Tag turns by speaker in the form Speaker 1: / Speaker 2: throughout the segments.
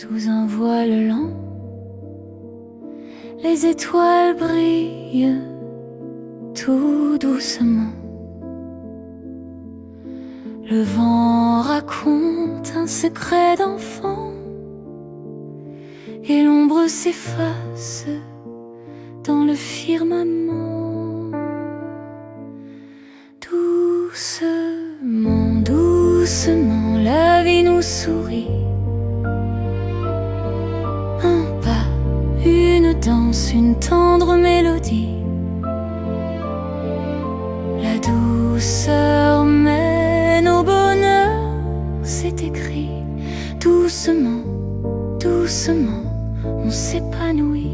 Speaker 1: Sous un voile lent, les étoiles brillent tout doucement. Le vent raconte un secret d'enfant et l'ombre s'efface dans le firmament. Doucement, doucement, la vie nous sourit. Un pas, une danse, une tendre mélodie. La douceur mène au bonheur, c'est écrit. Doucement, doucement, on s'épanouit.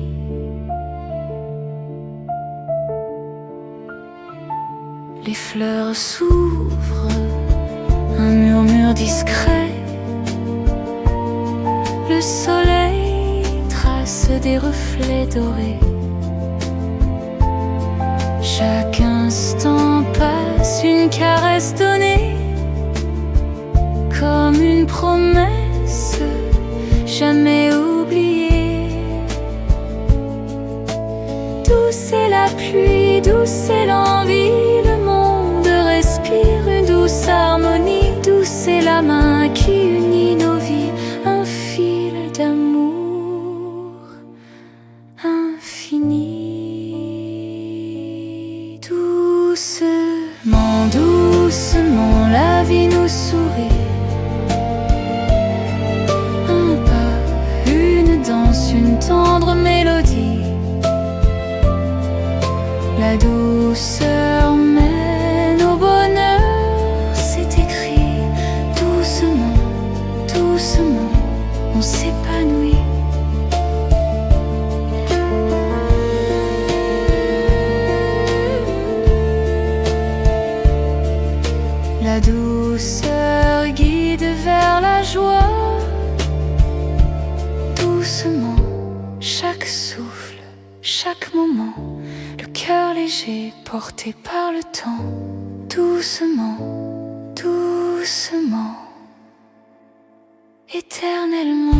Speaker 1: Les fleurs s'ouvrent, un murmure discret. Le soleil trace des reflets dorés. Chaque instant passe, une caresse donnée, comme une promesse jamais oubliée. Douce est la pluie, douce est l'envie, le monde respire une douce harmonie. Douce est la main qui unit nos vies, un fil d'amour infini. Doucement, doucement, la vie nous sourit. Un pas, une danse, une tendre mélodie. La douceur mène au bonheur, c'est écrit. Doucement, doucement, on s'épanouit. La douceur guide vers la joie. Doucement, chaque souffle, chaque moment, le cœur léger porté par le temps. Doucement, doucement, éternellement.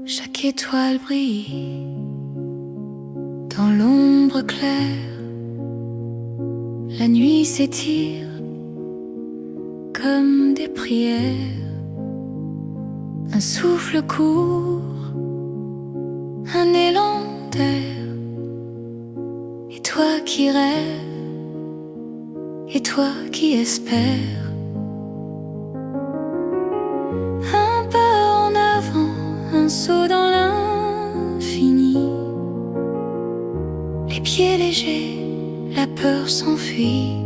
Speaker 1: Chaque étoile brille dans l'ombre claire. La nuit s'étire comme des prières. Un souffle court, un élan d'air. Et toi qui rêves, et toi qui espères. Un pas en avant, un saut dans l'infini. Les pieds légers, la peur s'enfuit.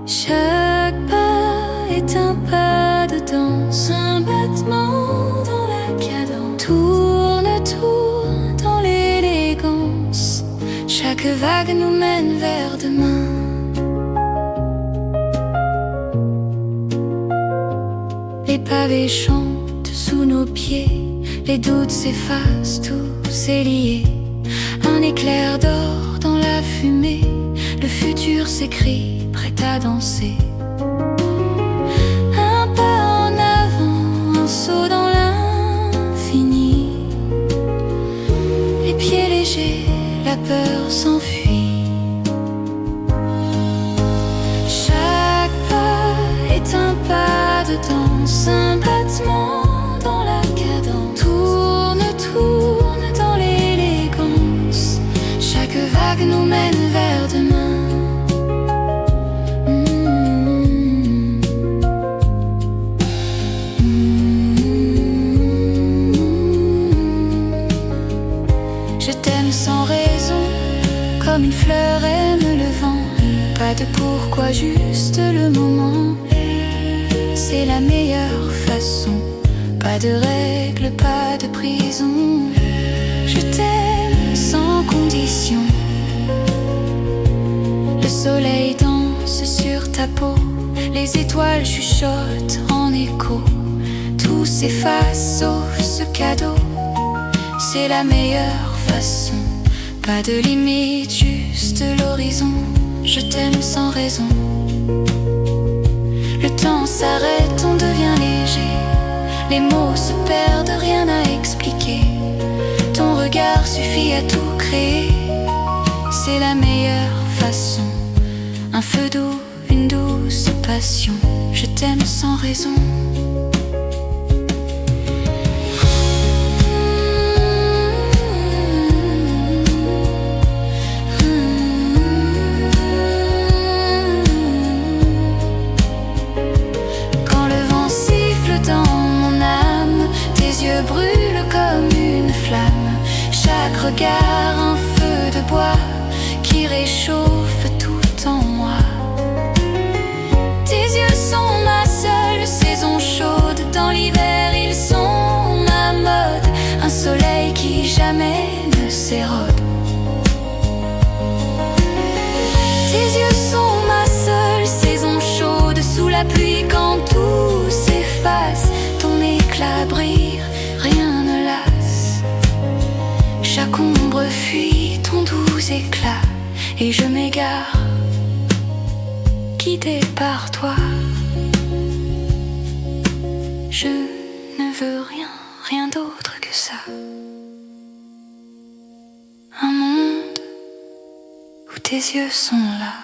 Speaker 1: Chaque pas est un pas de danse, un battement dans la cadence. Tourne, tourne dans l'élégance. Chaque vague nous mène vers demain. Les pavés chantent sous nos pieds, les doutes s'effacent, tout s'est lié. Un éclair d'or dans la fumée, le futur s'écrit, prêt à danser. Un pas en avant, un saut dans l'infini. Les pieds légers, la peur s'enfuit. Chaque pas est un pas de danse, un battement dans la cadence. Tourne, tourne dans l'élégance. Chaque vague nous mène vers demain. Je t'aime sans raison, comme une fleur aime le vent. Pas de pourquoi, juste le moment. C'est la meilleure Pas de règles, pas de prison. Je t'aime sans condition. Le soleil danse sur ta peau, les étoiles chuchotent en écho. Tout s'efface sauf ce cadeau. C'est la meilleure façon. Pas de limite, juste l'horizon. Je t'aime sans raison. Le temps s'arrête, on devient léger. Les mots se perdent, rien à expliquer. Ton regard suffit à tout créer. C'est la meilleure façon. Un feu doux, une douce passion. Je t'aime sans raison. Brûle comme une flamme, chaque regard un feu de bois qui réchauffe tout en moi. Tes yeux sont ma seule saison chaude, dans l'hiver ils sont ma mode, un soleil qui jamais ne s'érode. Tes yeux sont ma seule saison chaude, sous la pluie quand tout s'efface, ton éclat brille. Rien ne lasse. Chaque ombre fuit ton doux éclat, et je m'égare, guidée par toi. Je ne veux rien, rien d'autre que ça. Un monde où tes yeux sont là.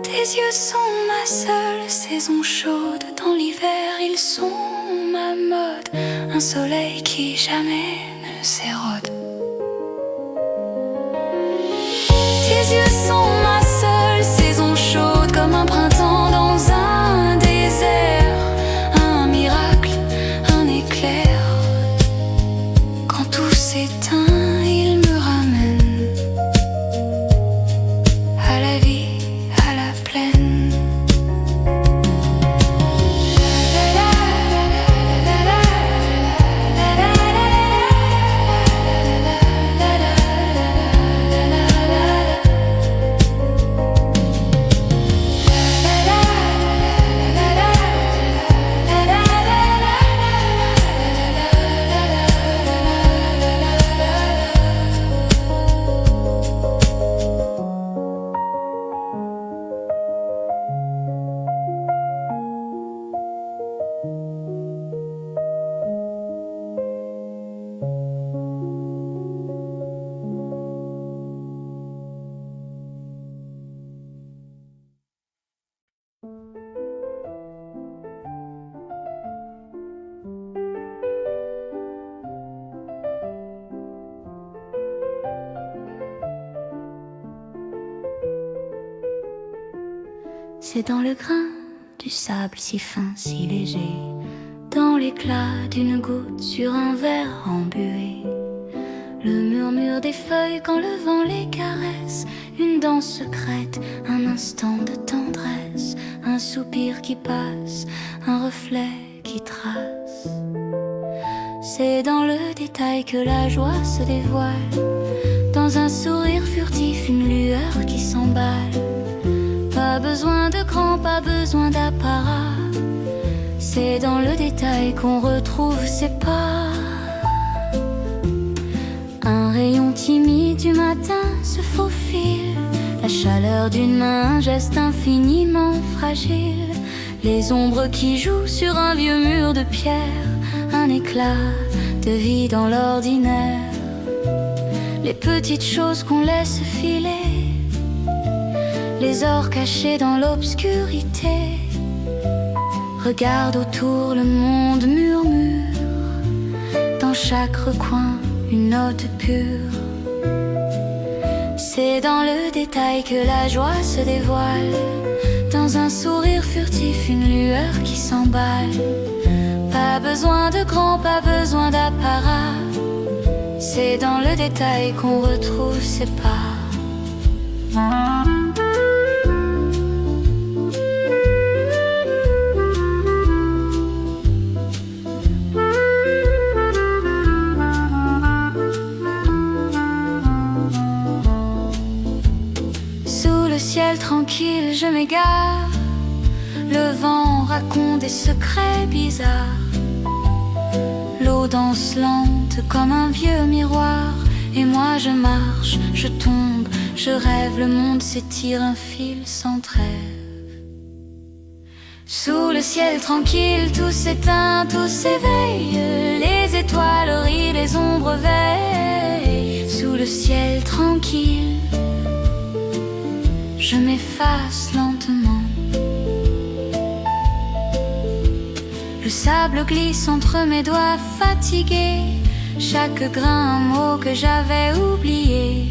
Speaker 1: Tes yeux sont ma seule saison chaude, dans l'hiver ils sont ma mode, un soleil qui jamais ne s'érode. Tes yeux sont ma seule saison chaude, comme un printemps dans un désert, un miracle, un éclair. Quand tout s'éteint, il me ramène à la vie. C'est dans le grain du sable si fin, si léger, dans l'éclat d'une goutte sur un verre embué, le murmure des feuilles quand le vent les caresse, une danse secrète, un instant de tendresse, un soupir qui passe, un reflet qui trace. C'est dans le détail que la joie se dévoile, dans un sourire furtif, une lueur qui s'emballe. Pas besoin de grand, pas besoin d'apparat, c'est dans le détail qu'on retrouve ses pas. Un rayon timide du matin se faufile, la chaleur d'une main, un geste infiniment fragile, les ombres qui jouent sur un vieux mur de pierre, un éclat de vie dans l'ordinaire, les petites choses qu'on laisse filer, les ors cachés dans l'obscurité. Regarde autour, le monde murmure, dans chaque recoin une note pure. C'est dans le détail que la joie se dévoile, dans un sourire furtif, une lueur qui s'emballe. Pas besoin de grand, pas besoin d'apparat, c'est dans le détail qu'on retrouve ses pas. s'égare. Le vent raconte des secrets bizarres. L'eau danse lente comme un vieux miroir. Et moi je marche, je tombe, je rêve. Le monde s'étire, un fil sans trêve. Sous le ciel tranquille, tout s'éteint, tout s'éveille. Les étoiles rient, les ombres veillent. Sous le ciel tranquille, je m'efface lentement. Le sable glisse entre mes doigts fatigués. Chaque grain un mot que j'avais oublié.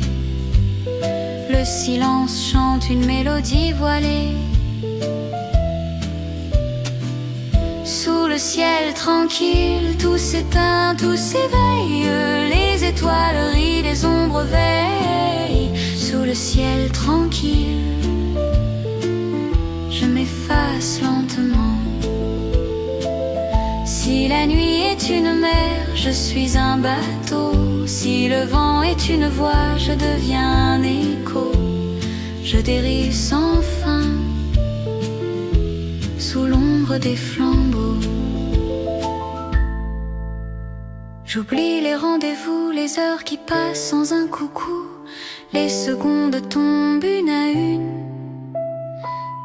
Speaker 1: Le silence chante une mélodie voilée. Sous le ciel tranquille, tout s'éteint, tout s'éveille. Les étoiles rient, les ombres veillent. Sous le ciel tranquille, je m'efface lentement. Si la nuit est une mer, je suis un bateau. Si le vent est une voix, je deviens un écho. Je dérive sans fin, sous l'ombre des flambeaux. J'oublie les rendez-vous, les heures qui passent sans un coucou. Les secondes tombent une à une,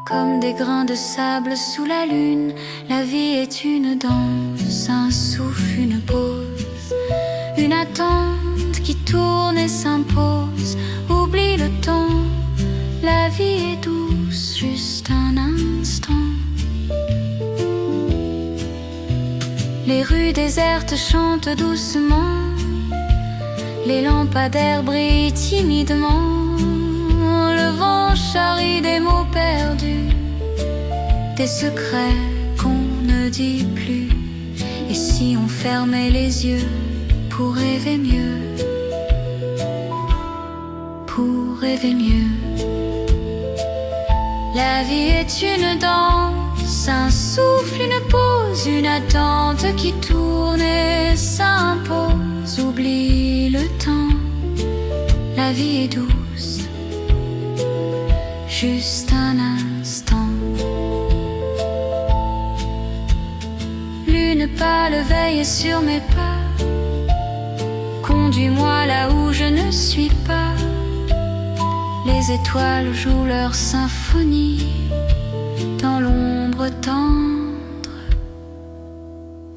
Speaker 1: comme des grains de sable sous la lune. La vie est une danse, un souffle, une pause, une attente qui tourne et s'impose. Oublie le temps, la vie est douce, juste un instant. Les rues désertes chantent doucement. Les lampadaires brillent timidement. Le vent charrie des mots perdus, des secrets qu'on ne dit plus. Et si on fermait les yeux pour rêver mieux, pour rêver mieux. La vie est une danse, un souffle, une pause, une attente qui tourne et s'impose. Oublie le temps, la vie est douce, juste un instant. Lune pâle veille sur mes pas. Conduis-moi là où je ne suis pas. Les étoiles jouent leur symphonie dans l'ombre tendre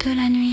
Speaker 1: de la nuit.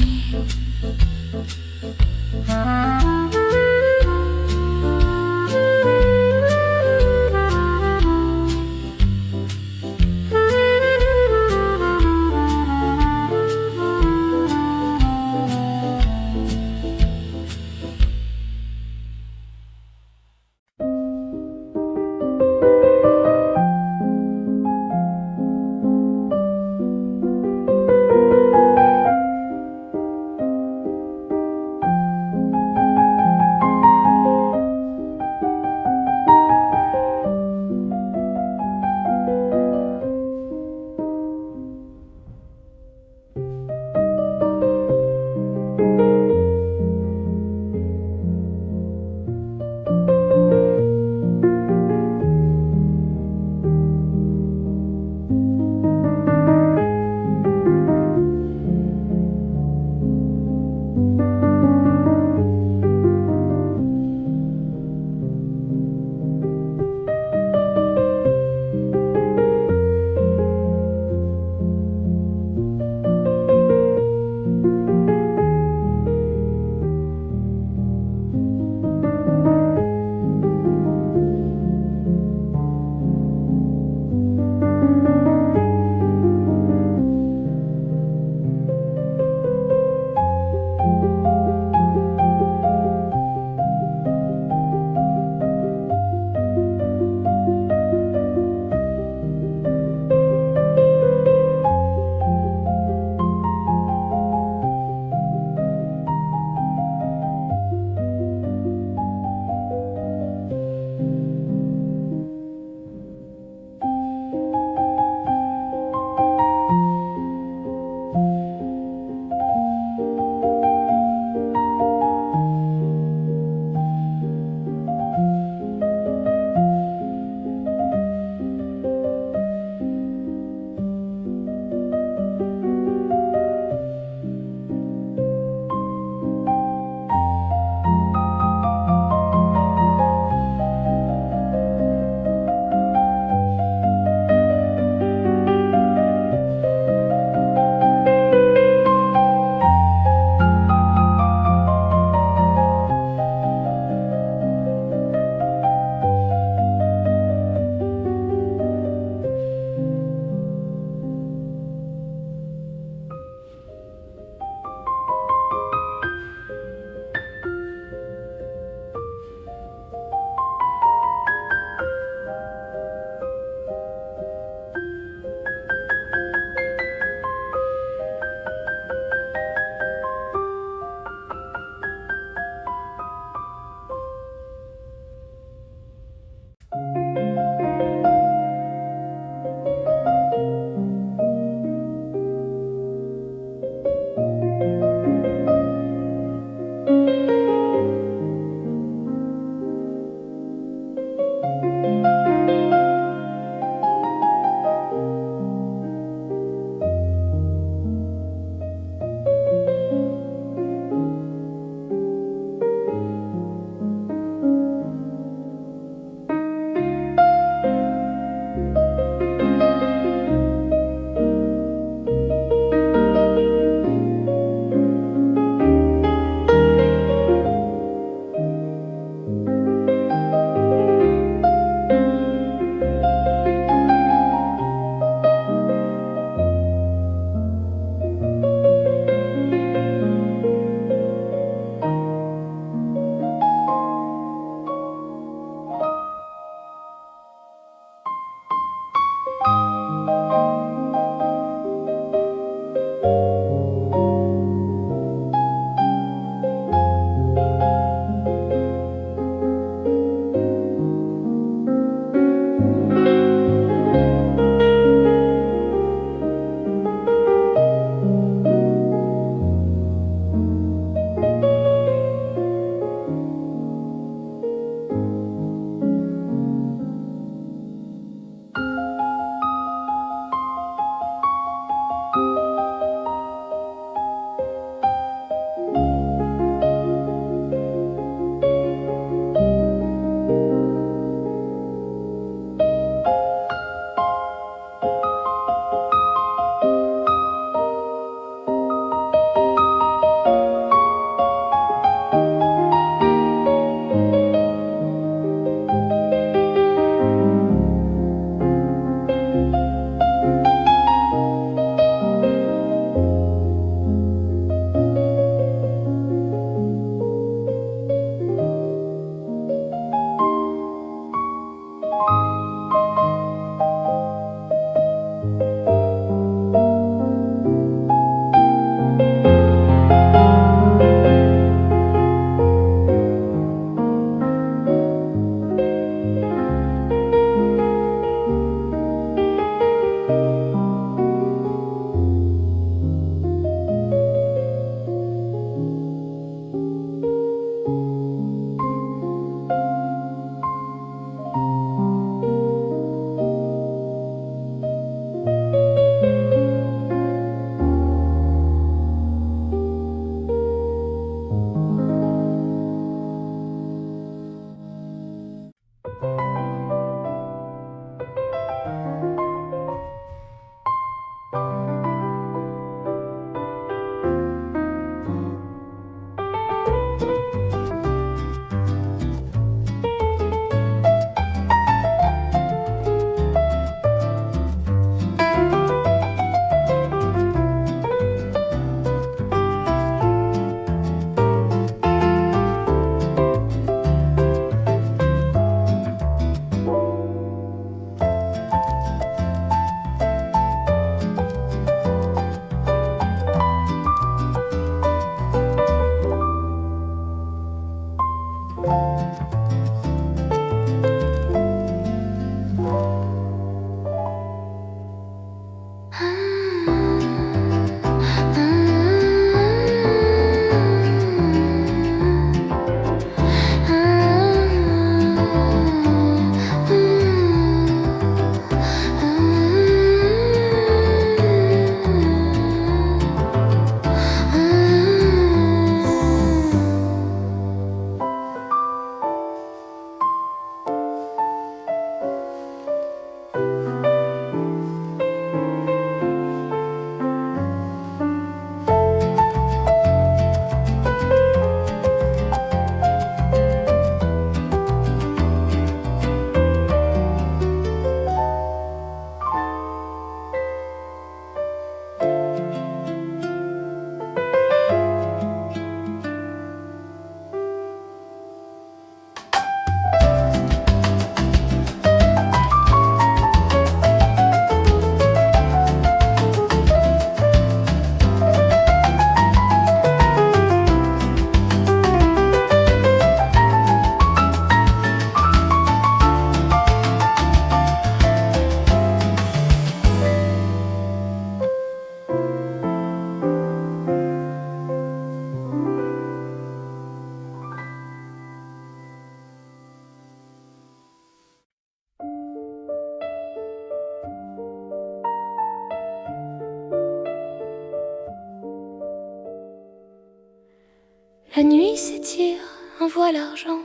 Speaker 1: La nuit s'étire, un voile argent.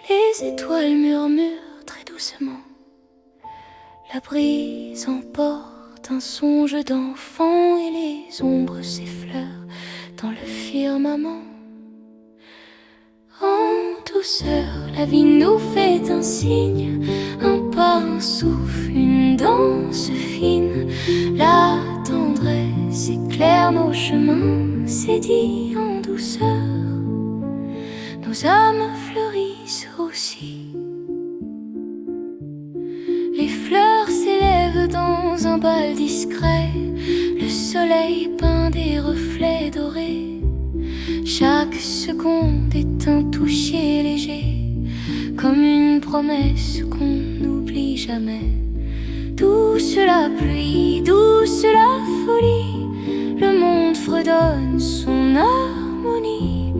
Speaker 1: Les étoiles murmurent très doucement. La brise emporte un songe d'enfant et les ombres s'effleurent dans le firmament. En douceur, la vie nous fait un signe, un pas, un souffle, une danse fine. La tendresse éclaire nos chemins, c'est dit en douceur. Nos âmes fleurissent aussi. Les fleurs s'élèvent dans un bal discret. Le soleil peint des reflets dorés. Chaque seconde est un toucher léger, comme une promesse qu'on n'oublie jamais. Douce la pluie, douce la folie, le monde fredonne son harmonie.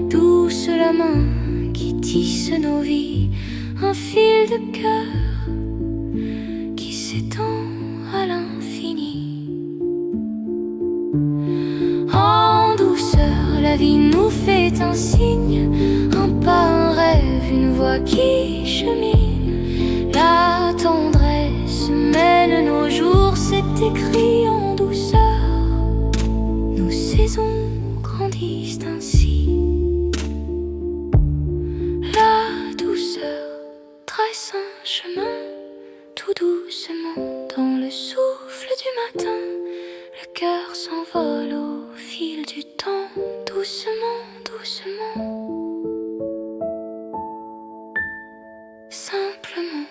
Speaker 1: Douce la main qui tisse nos vies, un fil de cœur qui s'étend à l'infini. la vie nous fait un signe, un pas, un rêve, une voix qui chemine. La tendresse mène nos jours, c'est écrit en douceur. Nos saisons grandissent ainsi. La douceur trace un chemin tout doucement dans le souffle du matin. Le cœur s'envole au fil du temps, doucement, doucement, simplement.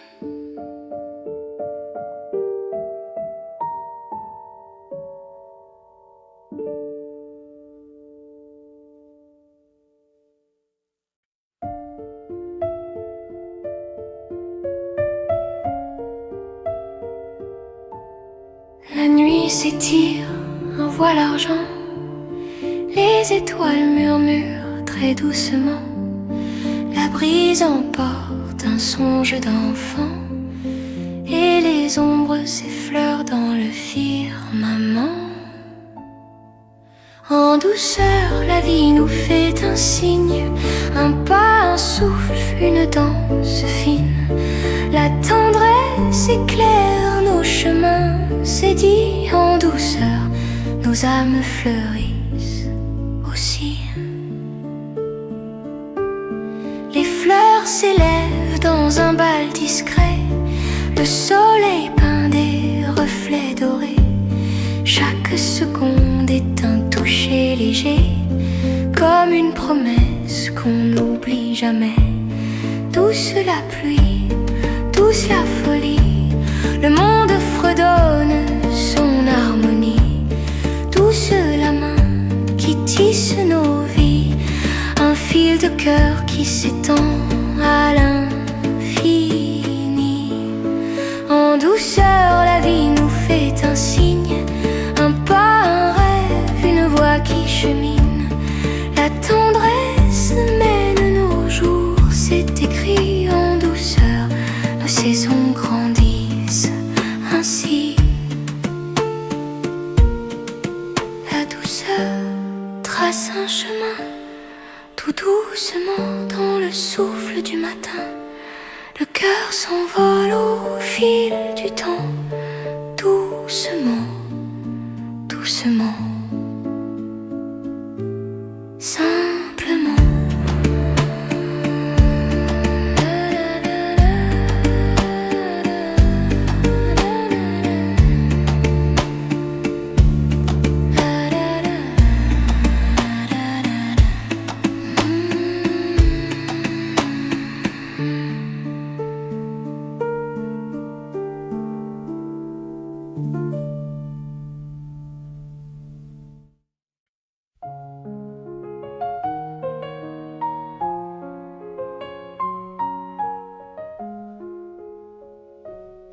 Speaker 1: La nuit s'étire, un voile argent. Les étoiles murmurent très doucement. La brise emporte un songe d'enfant, et les ombres s'effleurent dans le firmament. En douceur, la vie nous fait un signe, un pas, un souffle, une danse fine. La tendresse éclaire nos chemins, c'est dit en douceur, nos âmes fleurissent aussi. Les fleurs s'élèvent dans un bal discret, le soleil peint des reflets dorés. Chaque seconde est un toucher léger, comme une promesse qu'on n'oublie jamais. Douce la pluie, douce la folie, le monde fredonne son harmonie. Douce la main qui tisse nos vies, un fil de cœur qui s'étend à l'infini. En douceur, la vie nous fait un signe, un pas, un rêve, une voix qui chemine. La tendresse mène nos jours, c'est écrit en douceur, nos saisons grandissent ainsi. La douceur trace un chemin, tout doucement dans le souffle du matin. Le cœur s'envole au fil du temps, doucement, doucement, simplement.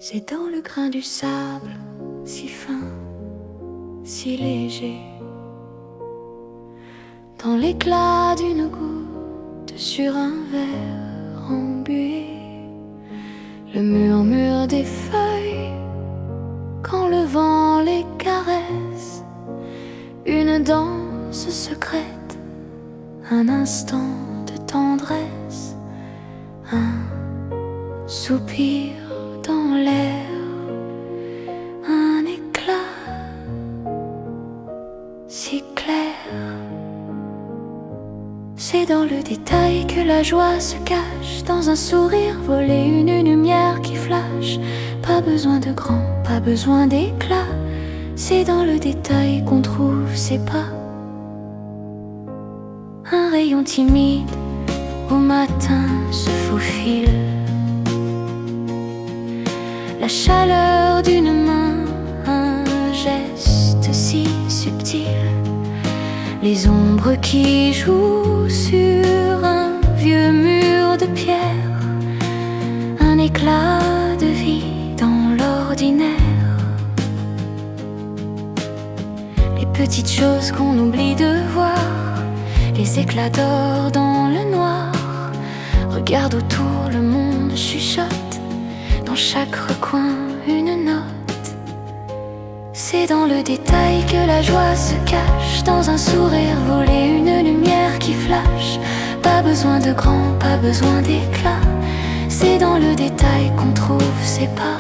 Speaker 1: C'est dans le grain du sable, si fin, si léger, dans l'éclat d'une goutte sur un verre embué, le murmure des feuilles quand le vent les caresse, une danse secrète, un instant de tendresse, un soupir dans l'air, un éclat si clair. C'est dans le détail que la joie se cache, dans un sourire volé, une lumière qui flash. Pas besoin de grand, pas besoin d'éclat, c'est dans le détail qu'on trouve ses pas. Un rayon timide au matin se faufile, la chaleur d'une main, un geste si subtil, les ombres qui jouent sur un vieux mur de pierre, un éclat de vie dans l'ordinaire. Les petites choses qu'on oublie de voir, les éclats d'or dans le noir. Regarde autour, le monde chuchote, dans chaque recoin une note. C'est dans le détail que la joie se cache, dans un sourire volé, une lumière qui flash. Pas besoin de grand, pas besoin d'éclat. C'est dans le détail qu'on trouve ses pas.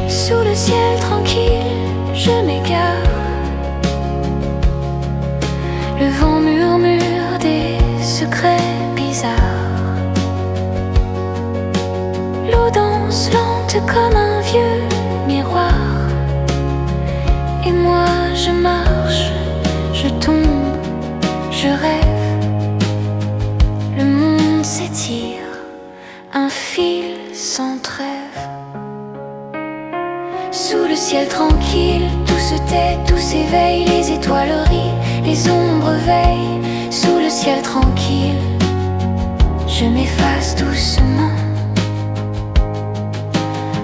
Speaker 1: Sous le ciel tranquille, je m'égare. Le vent murmure des secrets bizarres. L'eau danse lente comme un vieux miroir. Et moi je marche, je tombe, je rêve. Le monde s'étire, un fil sans trêve. Sous le ciel tranquille, tout se tait, tout s'éveille. Les étoiles rient, les ombres veillent. Sous le ciel tranquille, je m'efface doucement.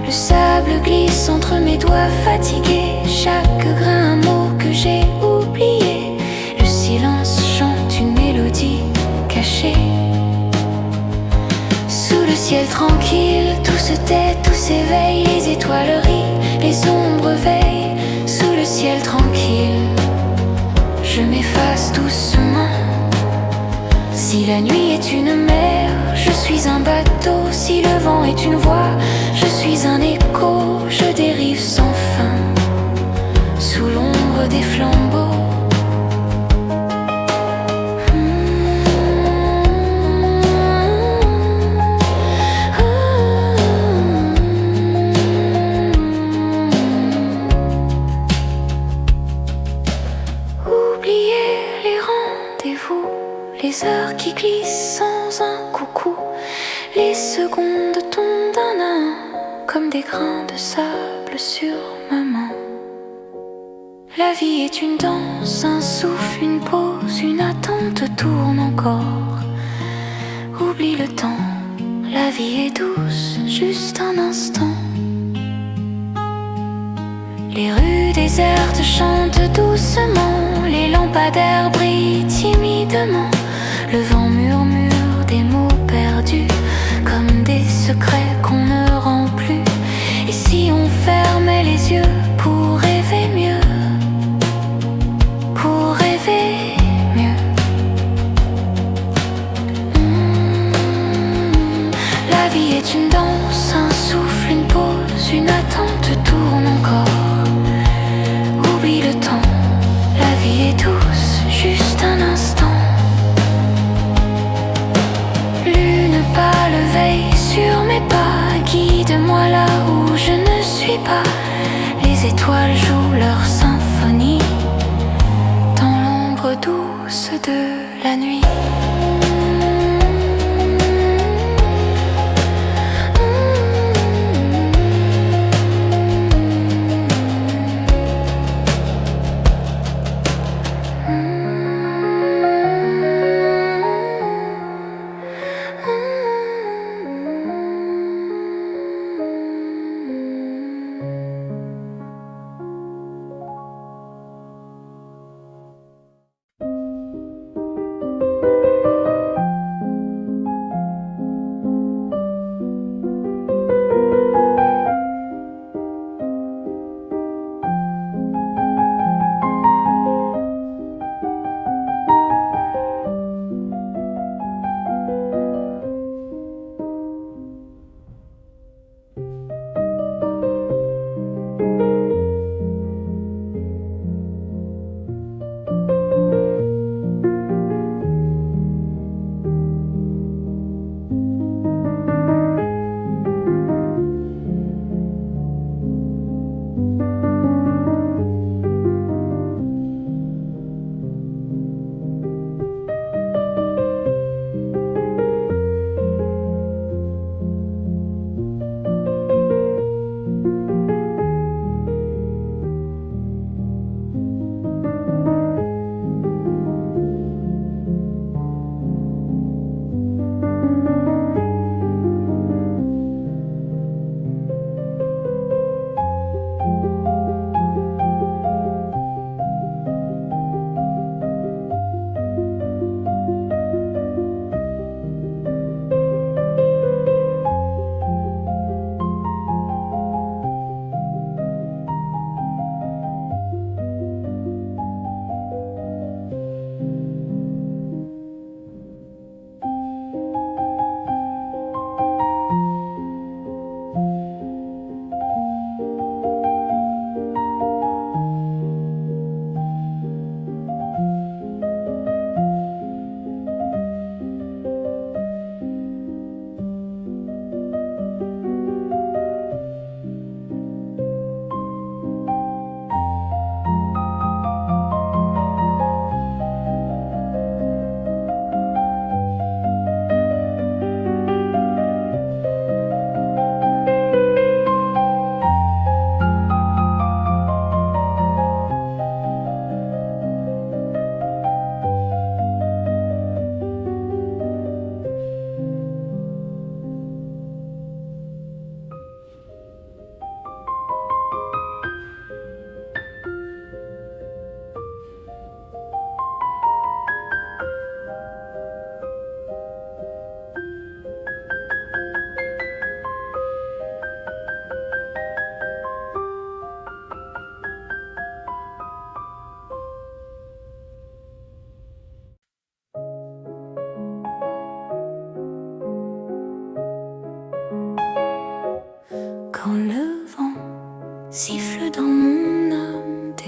Speaker 1: Le sable glisse entre mes doigts fatigués. Chaque grain un mot que j'ai oublié. Le silence chante une mélodie cachée. Sous le ciel tranquille, tout se tait, tout s'éveille. Les étoiles rient, les ombres veillent. Sous le ciel tranquille, je m'efface doucement. Si la nuit est une mer, je suis un bateau. Si le vent est une voix, je suis un écho. Je dérive sans fin, sous l'ombre des flambeaux. Les heures qui glissent sans un coucou. Les secondes tombent d'un à un comme des grains de sable sur ma main. La vie est une danse, un souffle, une pause, une attente tourne encore. Oublie le temps, la vie est douce, juste un instant. Les rues désertes chantent doucement, les lampadaires brillent timidement. Le vent murmure des mots perdus, comme des secrets qu'on ne rend plus. Et si on fermait les yeux pour rêver mieux, pour rêver mieux. La vie est une danse, un souffle, une pause, une attente tourne encore. Oublie le temps, la vie est douce, juste un instant. Lune pâle veille sur mes pas, guide-moi là où je ne suis pas. Les étoiles jouent leur symphonie dans l'ombre douce de la nuit.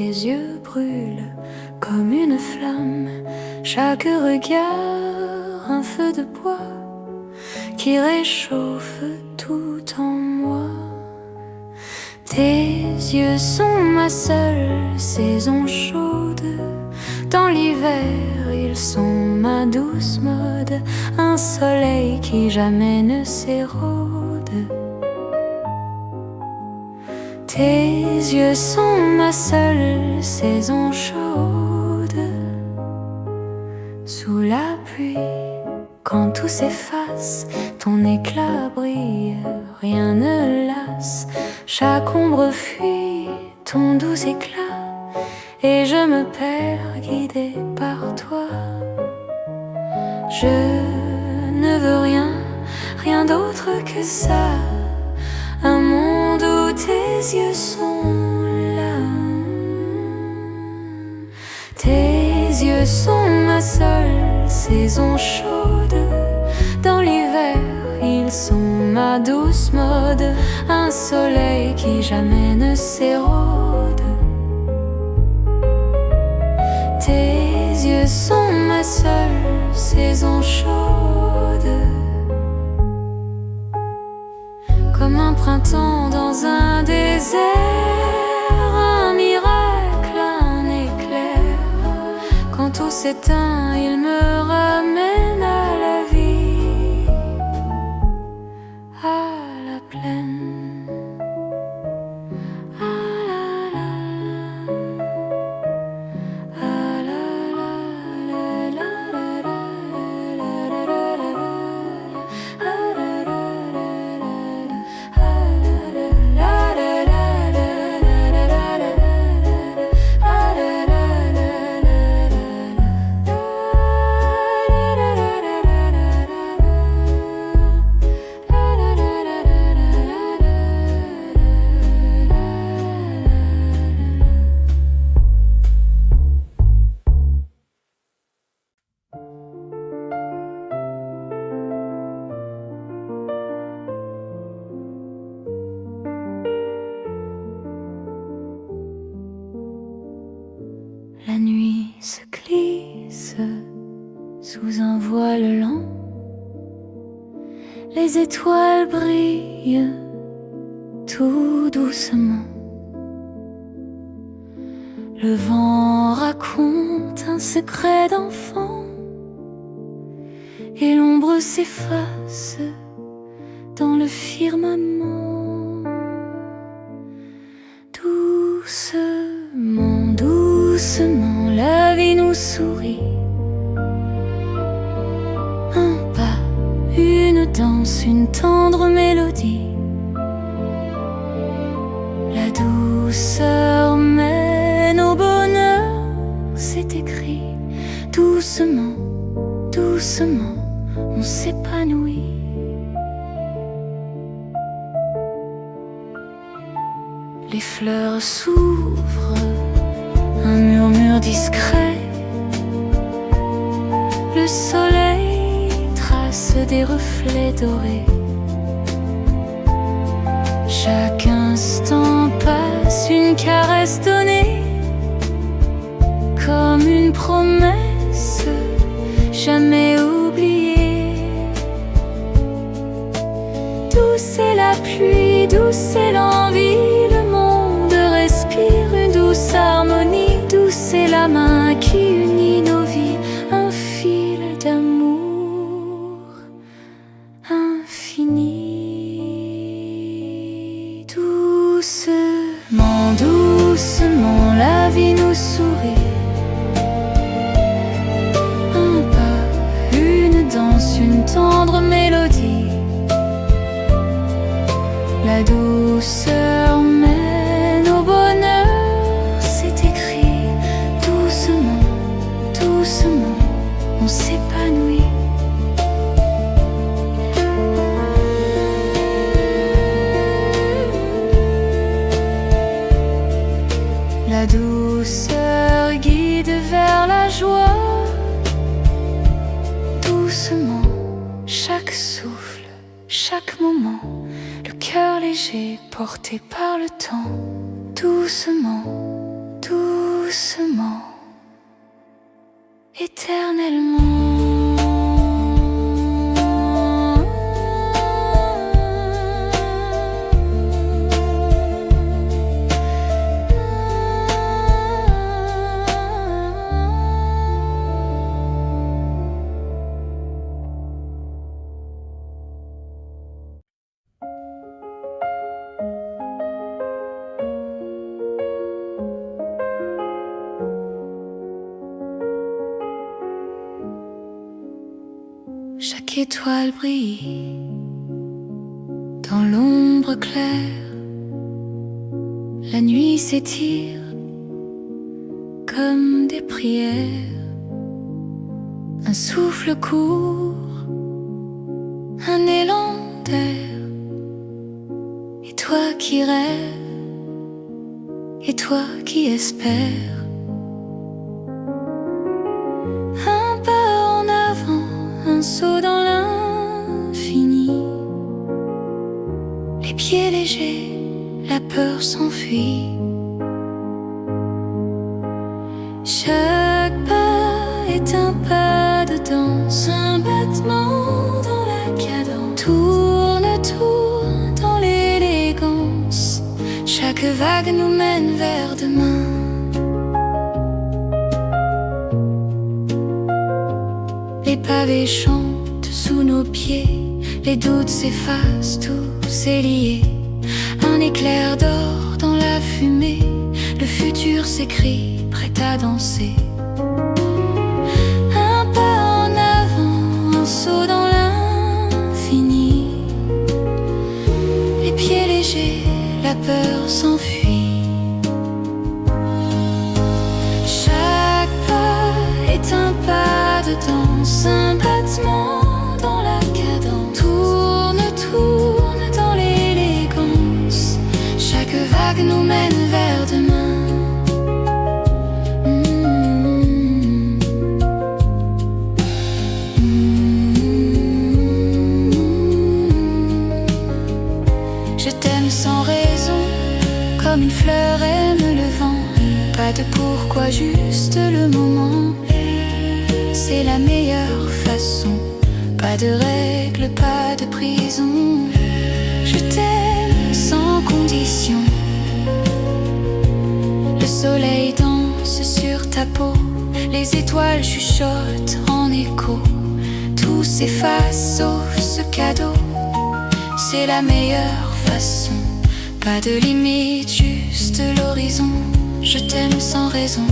Speaker 1: tes yeux brûlent comme une flamme. Chaque regard, un feu de bois qui réchauffe tout en moi. Tes yeux sont ma seule saison chaude. Dans l'hiver, ils sont ma douce mode. Un soleil qui jamais ne s'érode. Tes yeux sont ma seule saison chaude. Sous la pluie, quand tout s'efface, ton éclat brille, rien ne lasse. Chaque ombre fuit ton doux éclat, et je me perds guidée par toi. Je ne veux rien, rien d'autre que ça. Un monde où tes yeux sont là. Tes yeux sont ma seule saison chaude. Dans l'hiver, ils sont ma douce mode. Un soleil qui jamais ne s'érode. Tes yeux sont ma seule saison chaude. Comme un printemps dans un désert, un miracle, un éclair. Quand tout s'éteint, il me ramène à la vie, à la plaine. Ah la la, ah la la la la la la la la la. La nuit se glisse sous un voile lent. Les étoiles brillent tout doucement. Le vent raconte un secret d'enfant et l'ombre s'efface dans le firmament. Doucement, doucement, la vie nous sourit. Un pas, une danse, une tendre mélodie. La douceur mène au bonheur, c'est écrit. Doucement, doucement, on s'épanouit. Les fleurs s'ouvrent, un murmure discret. Le soleil trace des reflets dorés. Chaque instant passe, une caresse donnée, comme une promesse jamais oubliée. Douce est la pluie, douce est l'envie. Le monde respire une douce harmonie. Douce est la main qui unit nos vies. Un fil d'amour infini. Doucement, doucement, la vie nous sourit. Un pas, une danse, une tendre mélodie. La douceur mène au bonheur, c'est écrit. Doucement, doucement, on s'épanouit. La douceur guide vers la joie. Doucement, chaque souffle, chaque moment, le cœur léger porté par le temps. Doucement, doucement. doucement, éternellement. Chaque étoile brille dans l'ombre claire. La nuit s'étire comme des prières. Un souffle court, un élan d'air. Et toi qui rêves, et toi qui espères. Un pas en avant, un saut dans l'infini. Les pieds légers, la peur s'enfuit. Chaque pas est un pas de danse, un battement dans la cadence. Tourne, tourne dans l'élégance. Chaque vague nous mène vers demain. Les pavés chantent sous nos pieds, les doutes s'effacent, tout s'est lié. Un éclair d'or dans la fumée, le futur s'écrit, prêt à danser. Un pas en avant, un saut dans l'infini. Les pieds légers, la peur s'enfuit. Chaque pas est un pas de danse, un battement dans la cadence. Tourne, tourne dans l'élégance. Chaque vague nous mène vers demain. Je t'aime sans raison, comme une fleur aime le vent. Pas de pourquoi, juste le moment. C'est la meilleure façon. Pas de règles, pas de prison. Je t'aime sans condition. Le soleil danse sur ta peau. Les étoiles chuchotent en écho. Tout s'efface sauf ce cadeau. C'est la meilleure façon. Pas de limite, juste l'horizon. Je t'aime sans raison.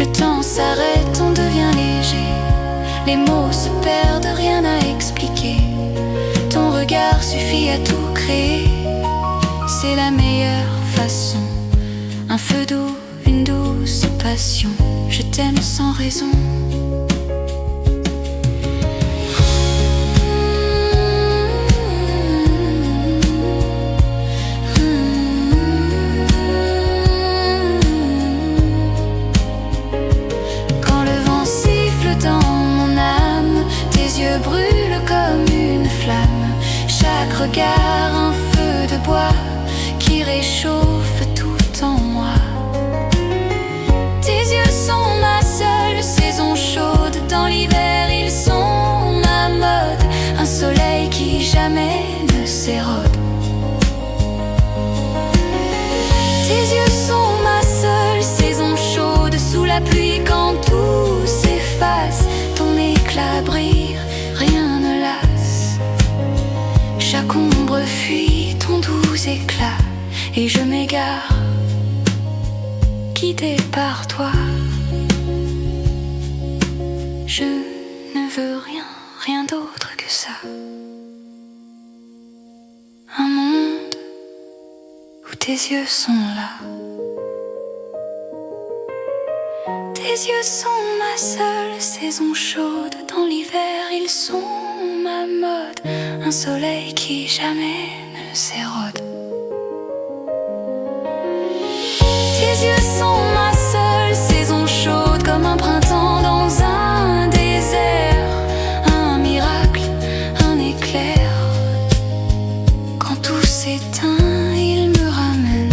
Speaker 1: Le temps s'arrête, on devient léger. Les mots se perdent, rien à expliquer. Ton regard suffit à tout créer. C'est la meilleure façon. Un feu doux, une douce passion. Je t'aime sans raison. Brûle comme une flamme. Chaque regard un feu de bois qui réchauffe tout en moi. Tes yeux sont ma seule saison chaude. Dans l'hiver ils sont ma mode. Un soleil qui jamais ne s'érode. Tes yeux sont ma seule saison chaude. Sous la pluie quand tout s'efface, ton éclat brille. Rien ne lasse. Chaque ombre fuit ton doux éclat. Et je m'égare, guidé par toi. Je ne veux rien, rien d'autre que ça. Un monde où tes yeux sont là. Tes yeux sont ma seule saison chaude. Dans l'hiver ils sont ma mode. Un soleil qui jamais ne s'érode. Tes yeux sont ma seule saison chaude. Comme un printemps dans un désert. Un miracle, un éclair. Quand tout s'éteint, il me ramène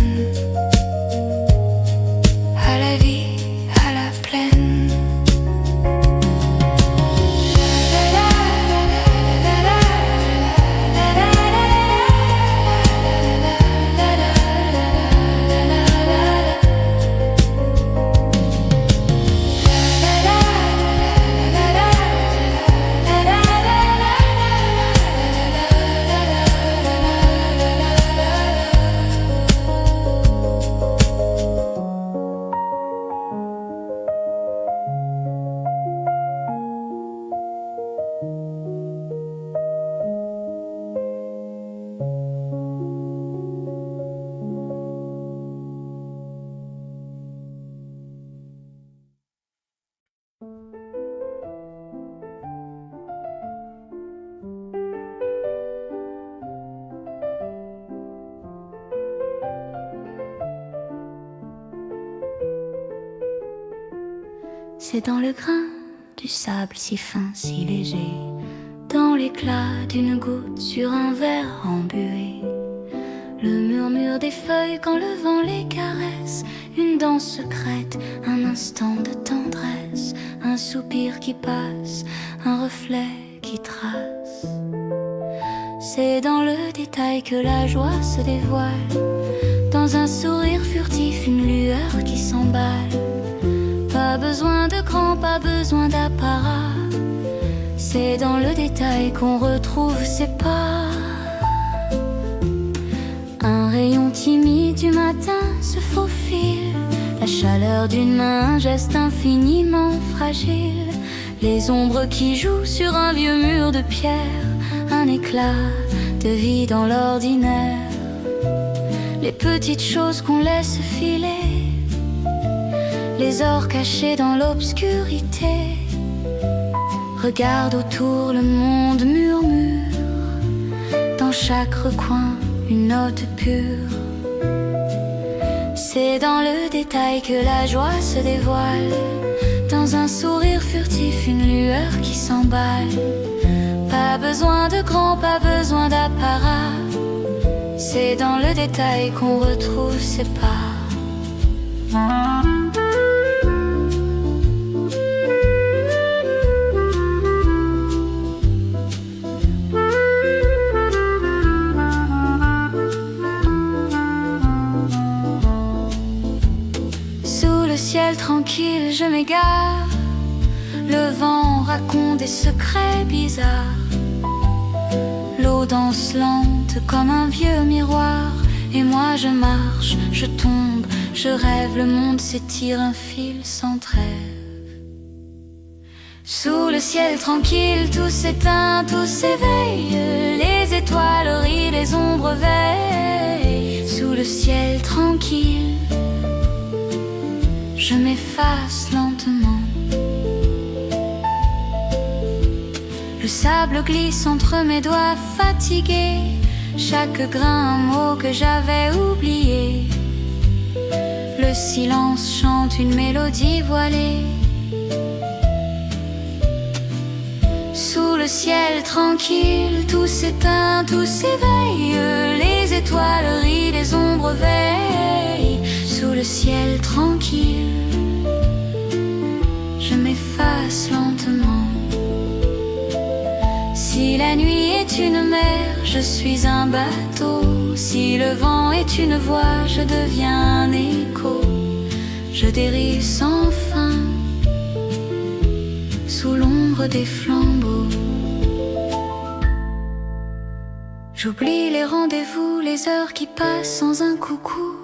Speaker 1: C'est dans le grain du sable si fin, si léger, dans l'éclat d'une goutte sur un verre embué, le murmure des feuilles quand le vent les caresse, une danse secrète, un instant de tendresse, un soupir qui passe, un reflet qui trace. C'est dans le détail que la joie se dévoile, dans un sourire furtif, une lueur qui s'emballe. Pas besoin de grand, pas besoin d'apparat, c'est dans le détail qu'on retrouve ses pas. Un rayon timide du matin se faufile, la chaleur d'une main, un geste infiniment fragile, les ombres qui jouent sur un vieux mur de pierre, un éclat de vie dans l'ordinaire. Les petites choses qu'on laisse filer, les ors cachés dans l'obscurité. Regarde autour, le monde murmure, dans chaque recoin une note pure. C'est dans le détail que la joie se dévoile, dans un sourire furtif, une lueur qui s'emballe. Pas besoin de grand, pas besoin d'apparat, c'est dans le détail qu'on retrouve ses pas. Sous le ciel tranquille, je m'égare, le vent raconte des secrets bizarres. L'eau danse lente comme un vieux miroir, et moi je marche, je tombe, je rêve, le monde s'étire, un fil sans trêve. Sous le ciel tranquille, tout s'éteint, tout s'éveille, les étoiles rient, les ombres veillent. Sous le ciel tranquille, je m'efface lentement. Le sable glisse entre mes doigts fatigués, chaque grain un mot que j'avais oublié. Le silence chante une mélodie voilée. Sous le ciel tranquille, tout s'éteint, tout s'éveille, les étoiles rient, les ombres veillent. Sous le ciel tranquille, je m'efface lentement. Si la nuit est une mer, je suis un bateau. Si le vent est une voix, je deviens un écho. Je dérive sans fin, sous l'ombre des flambeaux. J'oublie les rendez-vous, les heures qui passent sans un coucou.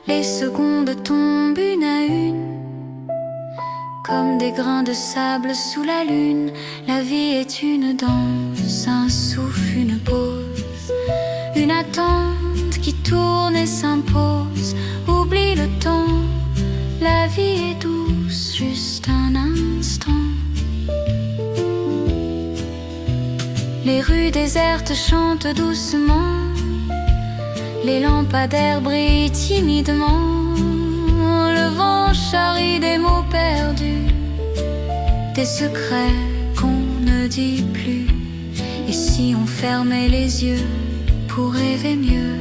Speaker 1: Les secondes tombent une à une, comme des grains de sable sous la lune. La vie est une danse, un souffle, une pause, une attente qui tourne et s'impose. Oublie le temps, la vie est douce, juste un instant. Les rues désertes chantent doucement, les lampadaires brillent timidement. Le vent charrie des mots perdus, des secrets qu'on ne dit plus. Et si on fermait les yeux pour rêver mieux,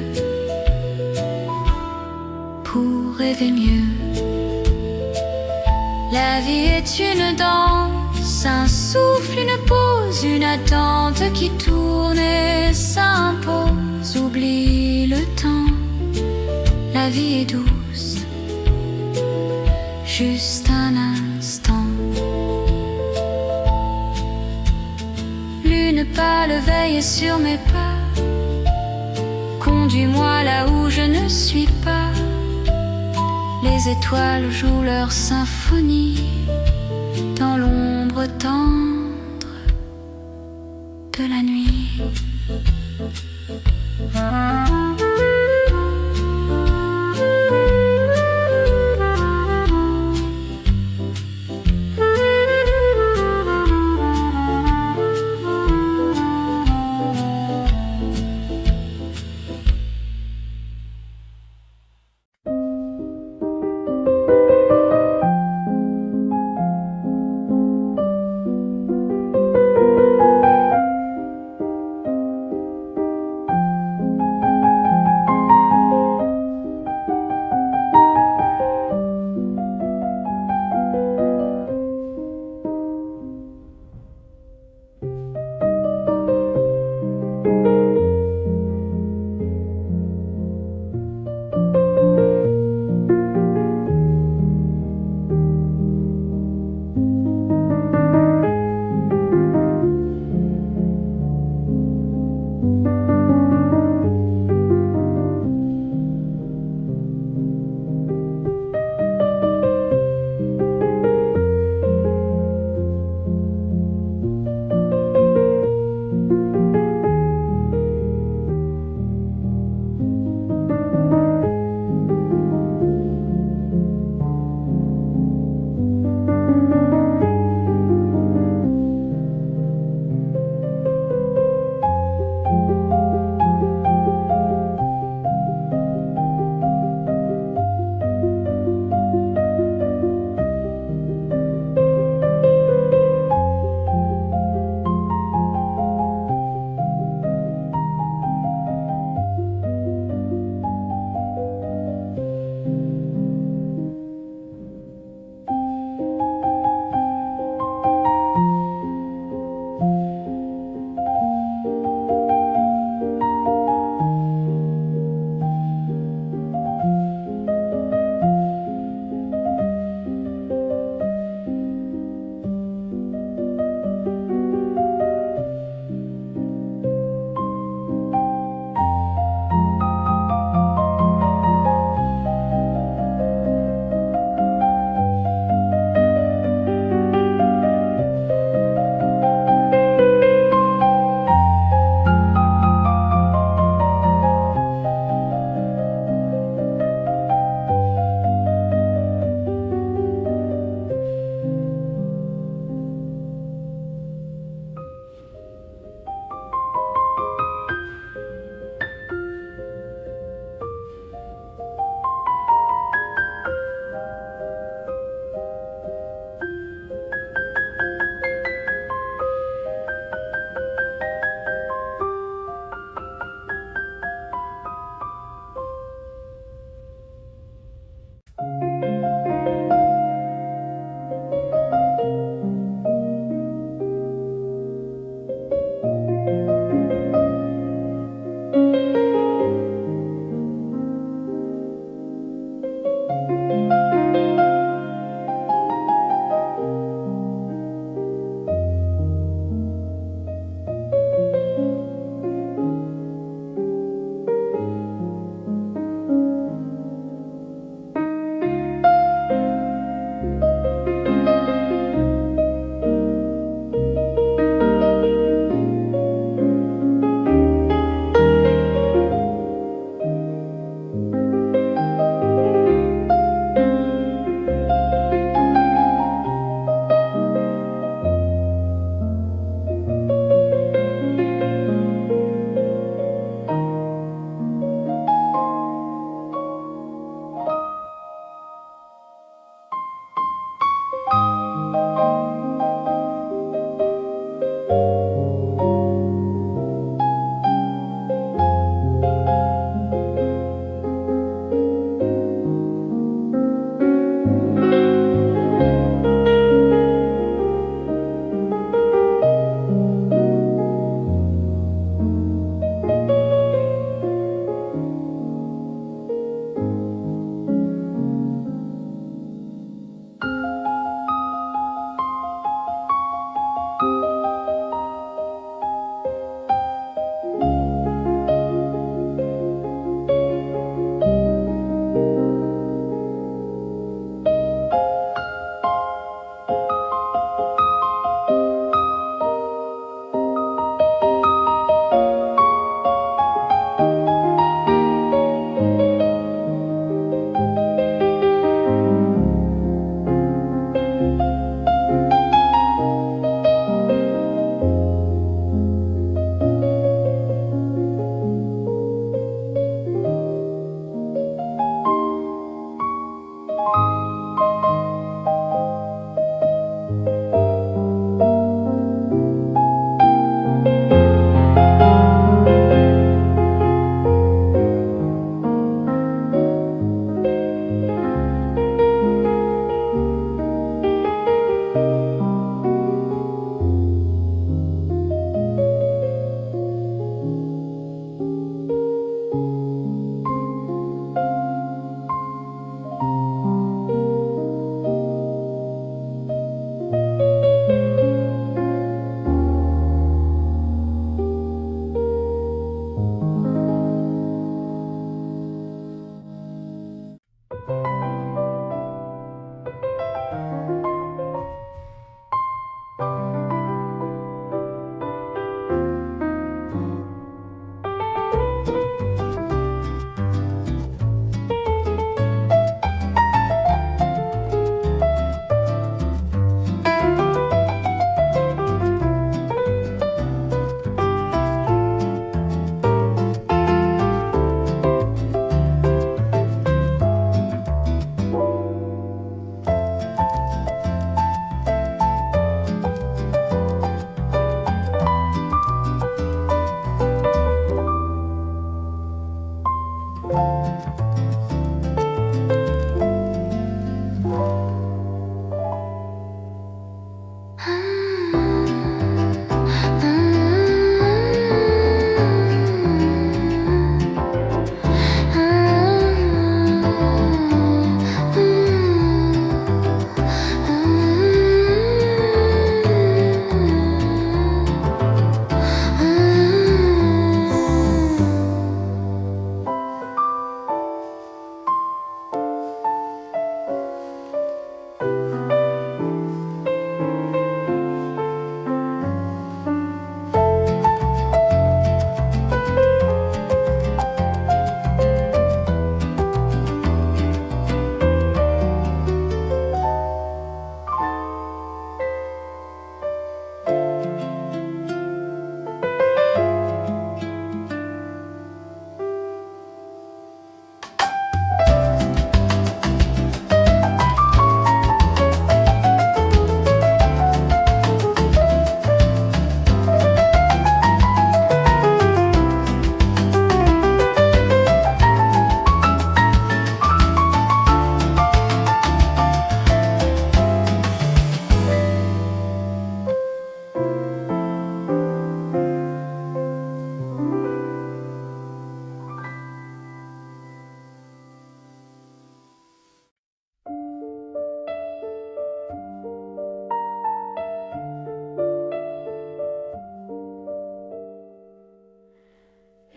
Speaker 1: pour rêver mieux. La vie est une danse, un souffle, une pause, une attente qui tourne et s'impose. Oublie le temps, la vie est douce, juste un instant. Lune pâle veille sur mes pas, conduis-moi là où je ne suis pas. Les étoiles jouent leur symphonie dans l'ombre tendre de la nuit.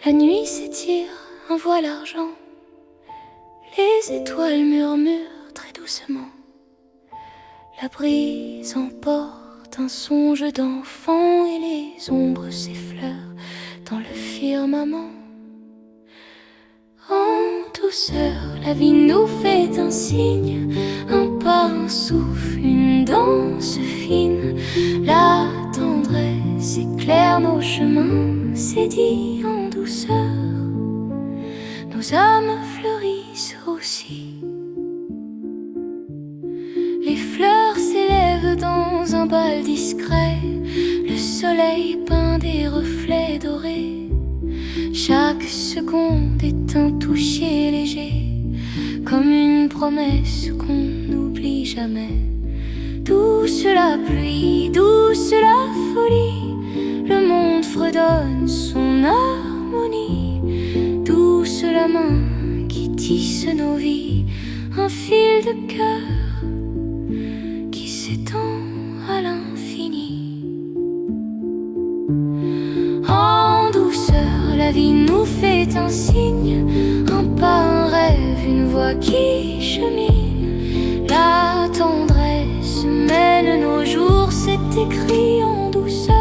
Speaker 1: La nuit s'étire, un voile argent. Les étoiles murmurent très doucement. La brise emporte un songe d'enfant et les ombres s'effleurent dans le firmament. En douceur, la vie nous fait un signe, un pas, un souffle, une danse fine. La tendresse éclaire nos chemins, c'est dit en douceur. Nos âmes fleurissent aussi. Les fleurs s'élèvent dans un bal discret. Le soleil peint des reflets dorés. Chaque seconde est un toucher léger, comme une promesse qu'on n'oublie jamais. Douce la pluie, douce la folie, le monde fredonne son harmonie. Douce la main qui tisse nos vies, un fil de cœur qui s'étend à l'infini. En douceur, la vie nous fait un signe, un pas, un rêve, une voix qui chemine. La tendresse mène nos jours, c'est écrit en douceur.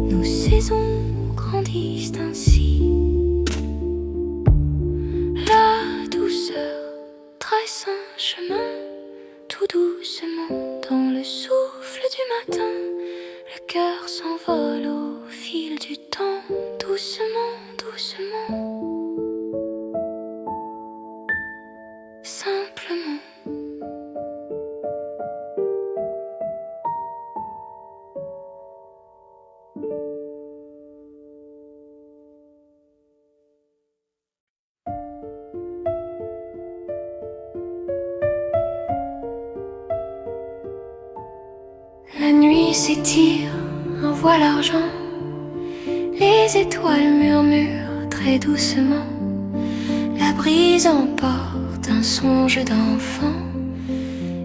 Speaker 1: Nos saisons grandissent ainsi. La douceur trace un chemin, tout doucement dans le souffle du matin. Le cœur s'envole au fil du temps, doucement, doucement, simplement. La nuit s'étire, un voile argent. Les étoiles murmurent très doucement. La brise emporte un songe d'enfant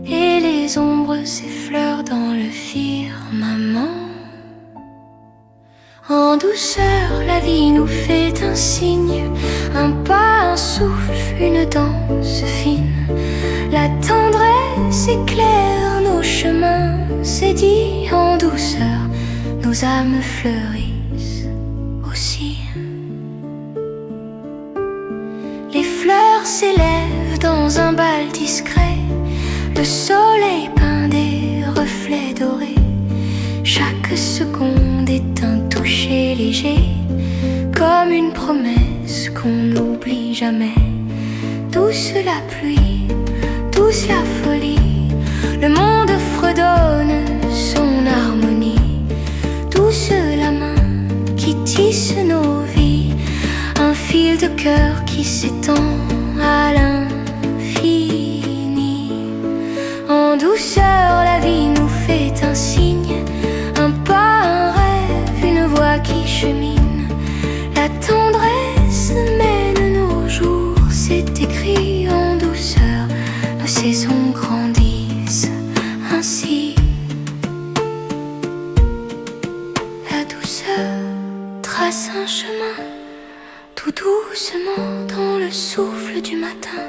Speaker 1: et les ombres s'effleurent dans le firmament. En douceur, la vie nous fait un signe, un pas, un souffle, une danse fine. La tendresse éclaire nos chemins, c'est dit en douceur. Nos âmes fleurissent aussi. Les fleurs s'élèvent dans un bal discret. Le soleil peint des reflets dorés. Chaque seconde est un toucher léger, comme une promesse qu'on n'oublie jamais. Douce la pluie, douce la folie, le monde fredonne son harmonie. Douce la main qui tisse nos vies, un fil de cœur qui s'étend à l'infini. En douceur, la vie nous fait un signe, un pas, un rêve, une voix qui chemine. La tendresse mène nos jours, c'est écrit en douceur. Nos saisons grandissent ainsi. La douceur trace un chemin, tout doucement dans le souffle du matin.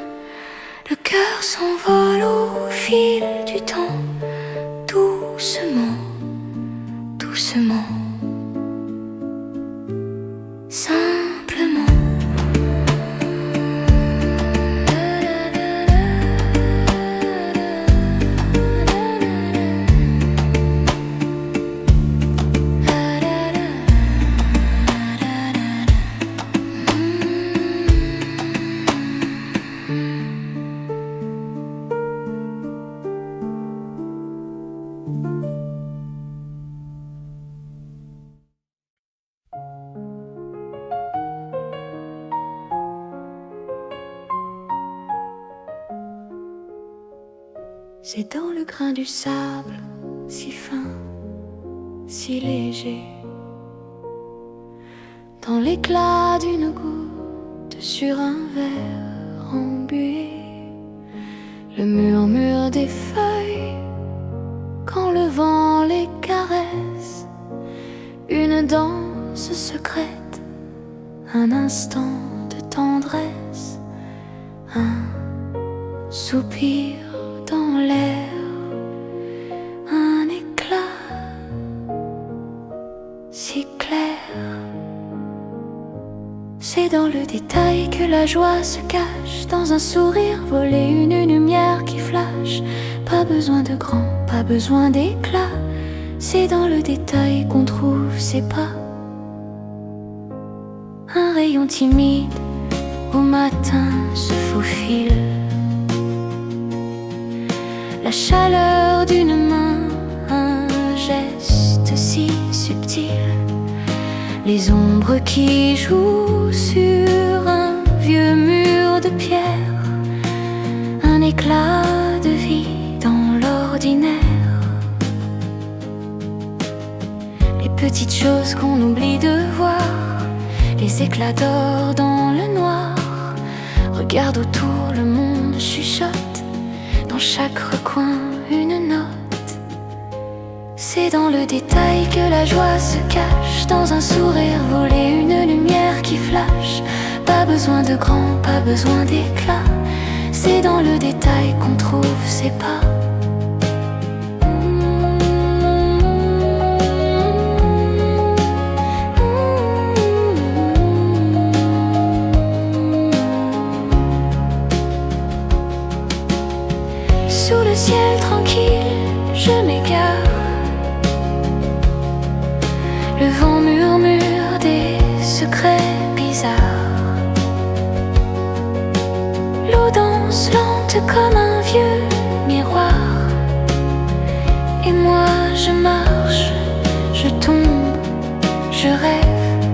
Speaker 1: Le cœur s'envole au fil du temps, doucement, doucement, simplement. C'est dans le grain du sable, si fin, si léger, dans l'éclat d'une goutte sur un verre embué, le murmure des feuilles quand le vent les caresse, une danse secrète un instant de tendresse, un soupir dans l'air, un éclat si clair. C'est dans le détail que la joie se cache, dans un sourire volé, une lumière qui flash. Pas besoin de grand, pas besoin d'éclat, c'est dans le détail qu'on trouve ses pas. Un rayon timide au matin se faufile, la chaleur d'une main, un geste si subtil, les ombres qui jouent sur un vieux mur de pierre, un éclat de vie dans l'ordinaire. Les petites choses qu'on oublie de voir, les éclats d'or dans le noir. Regarde autour, le monde chuchote, dans chaque recoin une note. C'est dans le détail que la joie se cache, dans un sourire volé, une lumière qui flash. Pas besoin de grand, pas besoin d'éclat, c'est dans le détail qu'on trouve ses pas. Sous le ciel tranquille, je m'égare. Le vent murmure des secrets bizarres. L'eau danse lente comme un vieux miroir. Et moi je marche, je tombe, je rêve.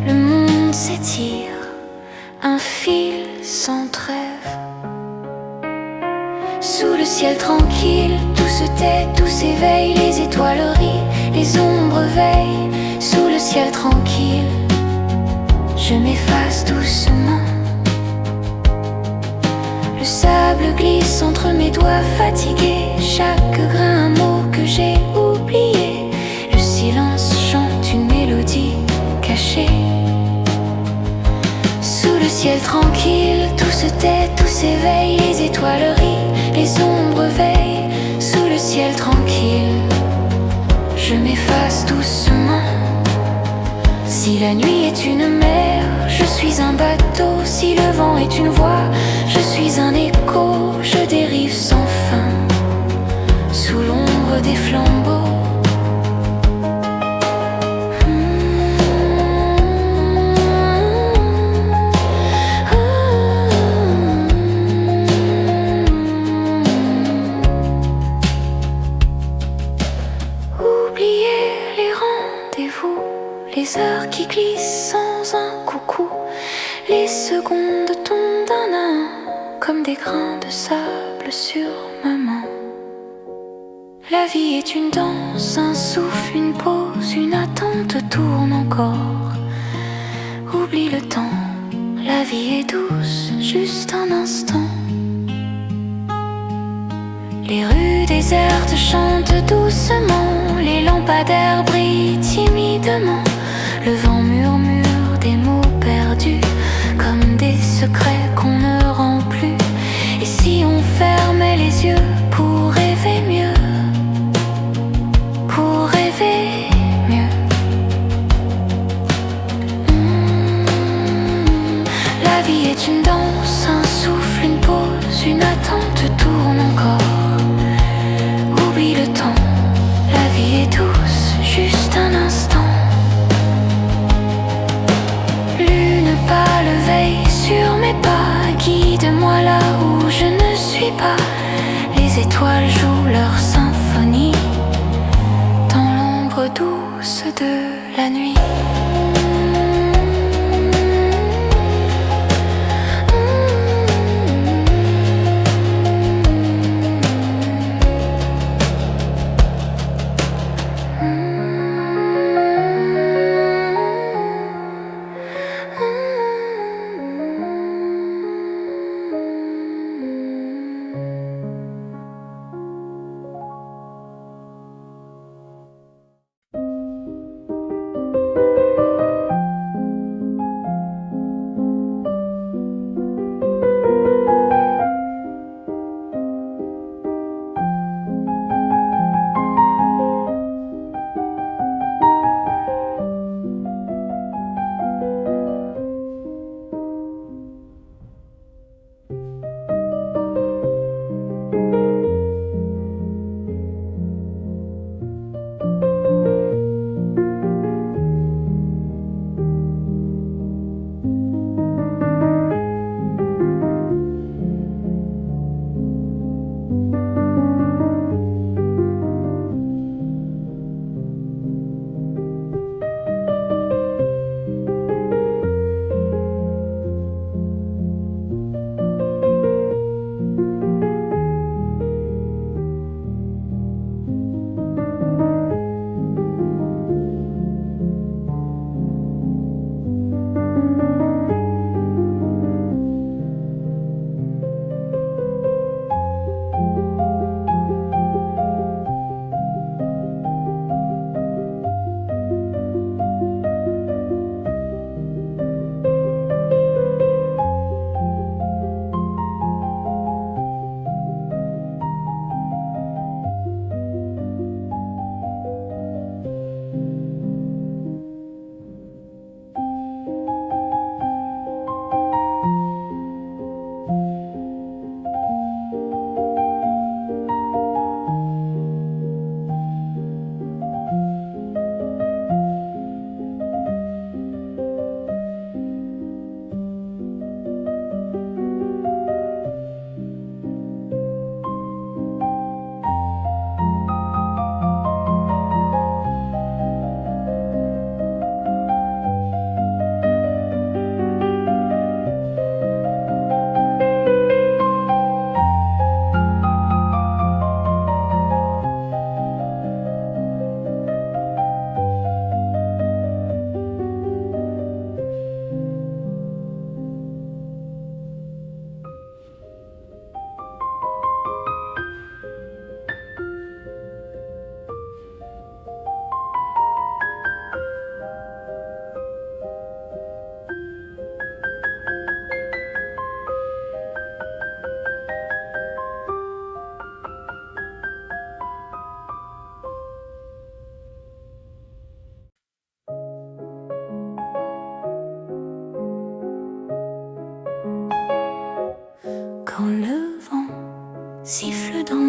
Speaker 1: Le monde s'étire, un fil sans trêve. Sous le ciel tranquille, tout se tait, tout s'éveille. Les étoiles rient, les ombres veillent. Sous le ciel tranquille, je m'efface doucement. Le sable glisse entre mes doigts fatigués. Chaque grain un mot que j'ai oublié. Le silence chante une mélodie cachée. Sous le ciel tranquille, tout se tait, tout s'éveille. Les étoiles rient, les ombres veillent. Sous le ciel tranquille, je m'efface doucement. Si la nuit est une mer, je suis un bateau. Si le vent est une voix, je suis un écho. Je dérive sans fin, sous l'ombre des flambeaux. Les heures qui glissent sans un coucou, les secondes tombent d'un à un, comme des grains de sable sur ma main. La vie est une danse, un souffle, une pause, une attente tourne encore. Oublie le temps, la vie est douce, juste un instant. Les rues désertes chantent doucement, les lampadaires brillent timidement. Le vent murmure des mots perdus, comme des secrets qu'on ne rend plus. Et si on fermait les yeux pour rêver mieux, pour rêver mieux. La vie est une danse, un souffle, une pause, une attente tourne encore. Oublie le temps, la vie est douce, juste un instant. Lune pâle veille sur mes pas, guide-moi là où je ne suis pas. Les étoiles jouent leur symphonie dans l'ombre douce de la nuit.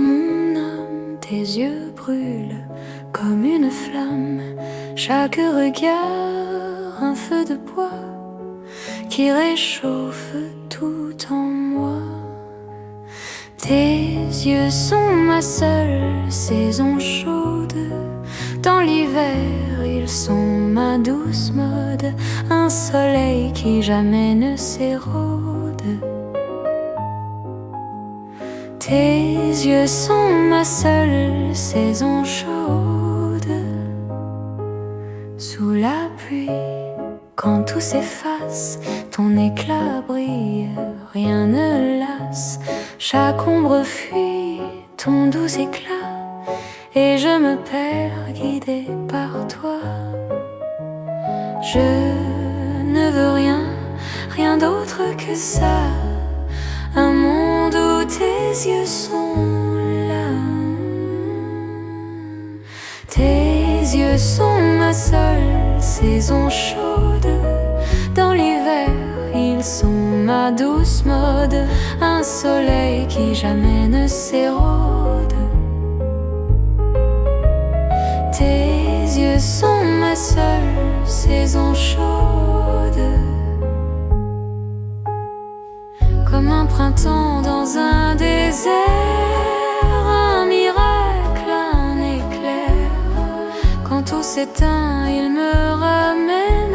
Speaker 1: mon âme, tes yeux brûlent comme une flamme. Chaque regard, un feu de bois qui réchauffe tout en moi. Tes yeux sont ma seule saison chaude. Dans l'hiver, ils sont ma douce mode, un soleil qui jamais ne s'érode. Tes yeux sont ma seule saison chaude. Sous la pluie, quand tout s'efface, ton éclat brille, rien ne lasse. Chaque ombre fuit ton doux éclat, et je me perds guidée par toi. Je ne veux rien, rien d'autre que ça. Un monde où tes yeux sont là. Tes yeux sont ma seule saison chaude. Dans l'hiver, ils sont ma douce mode, un soleil qui jamais ne s'érode. Tes yeux sont ma seule saison chaude. Comme un printemps dans un désert, un miracle, un éclair. Quand tout s'éteint, il me ramène